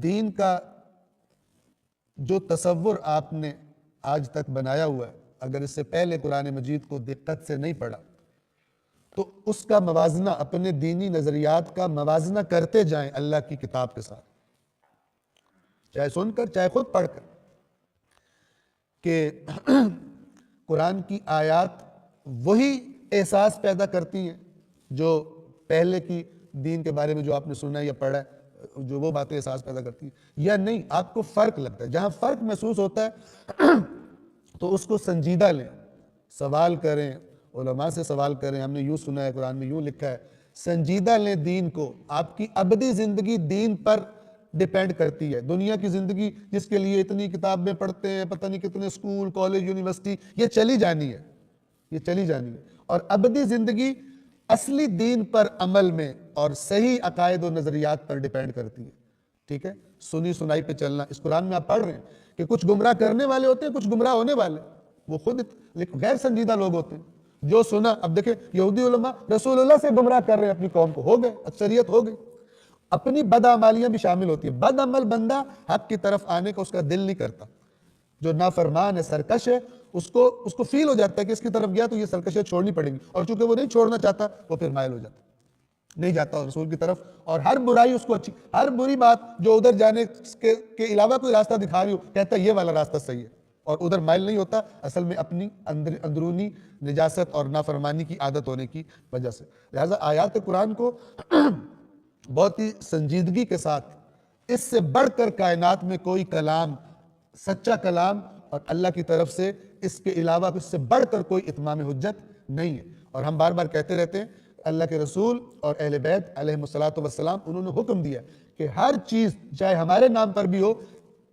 دین کا جو تصور آپ نے آج تک بنایا ہوا ہے، اگر اس سے پہلے قرآن مجید کو دقت سے نہیں پڑھا تو اس کا موازنہ، اپنے دینی نظریات کا موازنہ کرتے جائیں اللہ کی کتاب کے ساتھ، چاہے سن کر چاہے خود پڑھ کر، کہ قرآن کی آیات وہی احساس پیدا کرتی ہیں جو پہلے کی دین کے بارے میں جو آپ نے سنا یا پڑھا ہے، جو وہ باتیں احساس پیدا کرتی ہیں، یا نہیں آپ کو فرق لگتا ہے؟ جہاں فرق محسوس ہوتا ہے تو اس کو سنجیدہ لیں، سوال کریں، علماء سے سوال کریں، ہم نے یوں سنا ہے، قرآن میں یوں لکھا ہے، سنجیدہ لیں دین کو۔ آپ کی ابدی زندگی دین پر ڈیپینڈ کرتی ہے۔ دنیا کی زندگی جس کے لیے اتنی کتابیں پڑھتے ہیں، پتہ نہیں کتنے اسکول، کالج، یونیورسٹی، یہ چلی جانی ہے، یہ چلی جانی ہے، اور ابدی زندگی اصلی دین پر عمل میں اور صحیح عقائد و نظریات پر ڈیپینڈ کرتی ہے۔ ٹھیک ہے، سنی سنائی پہ چلنا۔ اس قرآن میں آپ پڑھ رہے ہیں کہ کچھ گمراہ کرنے والے ہوتے ہیں، کچھ گمراہ ہونے والے، وہ خود غیر سنجیدہ لوگ ہوتے ہیں۔ جو سنا، اب دیکھیں یہودی علماء رسول اللہ سے گمراہ کر رہے ہیں اپنی قوم کو، ہو گئے، اکثریت ہو گئی۔ اپنی بدعمالیاں بھی شامل ہوتی ہیں۔ بد عمل بندہ حق کی طرف آنے کا اس کا دل نہیں کرتا، جو نافرمان ہے، سرکش ہے، اس کو فیل ہو جاتا ہے کہ اس کی طرف گیا تو یہ سرکشیاں چھوڑنی پڑیں گی، اور چونکہ وہ نہیں چھوڑنا چاہتا وہ پھر مائل ہو جاتا ہے، نہیں جاتا رسول کی طرف، اور ہر برائی اس کو اچھی، ہر بری بات جو ادھر جانے کے علاوہ کوئی راستہ دکھا رہی ہو، کہتا ہے یہ والا راستہ صحیح ہے، اور ادھر مائل نہیں ہوتا، اصل میں اپنی اندرونی نجاست اور نافرمانی کی عادت ہونے کی وجہ سے۔ لہٰذا آیات قرآن کو بہت ہی سنجیدگی کے ساتھ، اس سے بڑھ کر کائنات میں کوئی کلام، سچا کلام اور اللہ کی طرف سے اس کے علاوہ اس سے بڑھ کر کوئی اتمام حجت نہیں ہے۔ اور ہم بار بار کہتے رہتے ہیں، اللہ کے رسول اور اہل بیت علیہم الصلاۃ انہوں نے حکم دیا کہ ہر چیز چاہے ہمارے نام پر بھی ہو،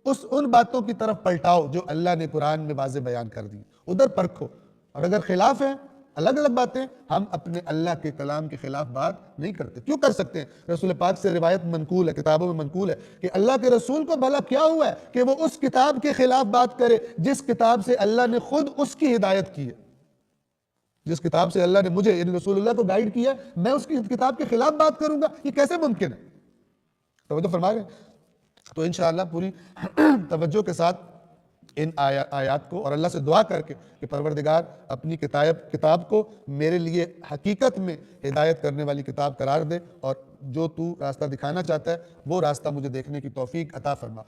ان باتوں کی طرف پلٹاؤ جو اللہ نے قرآن میں واضح بیان کر دی، ادھر پرکھو، اور اگر خلاف ہیں، الگ الگ باتیں، ہم اپنے اللہ کے کلام کے خلاف بات نہیں کرتے۔ کیوں کر سکتے ہیں؟ رسول پاک سے روایت منقول ہے، کتابوں میں منقول ہے کہ اللہ کے رسول کو بھلا کیا ہوا ہے کہ وہ اس کتاب کے خلاف بات کرے جس کتاب سے اللہ نے خود اس کی ہدایت کی ہے۔ جس کتاب سے اللہ نے مجھے یعنی رسول اللہ کو گائیڈ کیا، میں اس کی کتاب کے خلاف بات کروں گا، یہ کیسے ممکن ہے؟ توجہ فرما رہے ہیں؟ تو انشاءاللہ پوری توجہ کے ساتھ ان آیات کو، اور اللہ سے دعا کر کے کہ پروردگار اپنی کتاب کو میرے لیے حقیقت میں ہدایت کرنے والی کتاب قرار دے، اور جو تو راستہ دکھانا چاہتا ہے وہ راستہ مجھے دیکھنے کی توفیق عطا فرما۔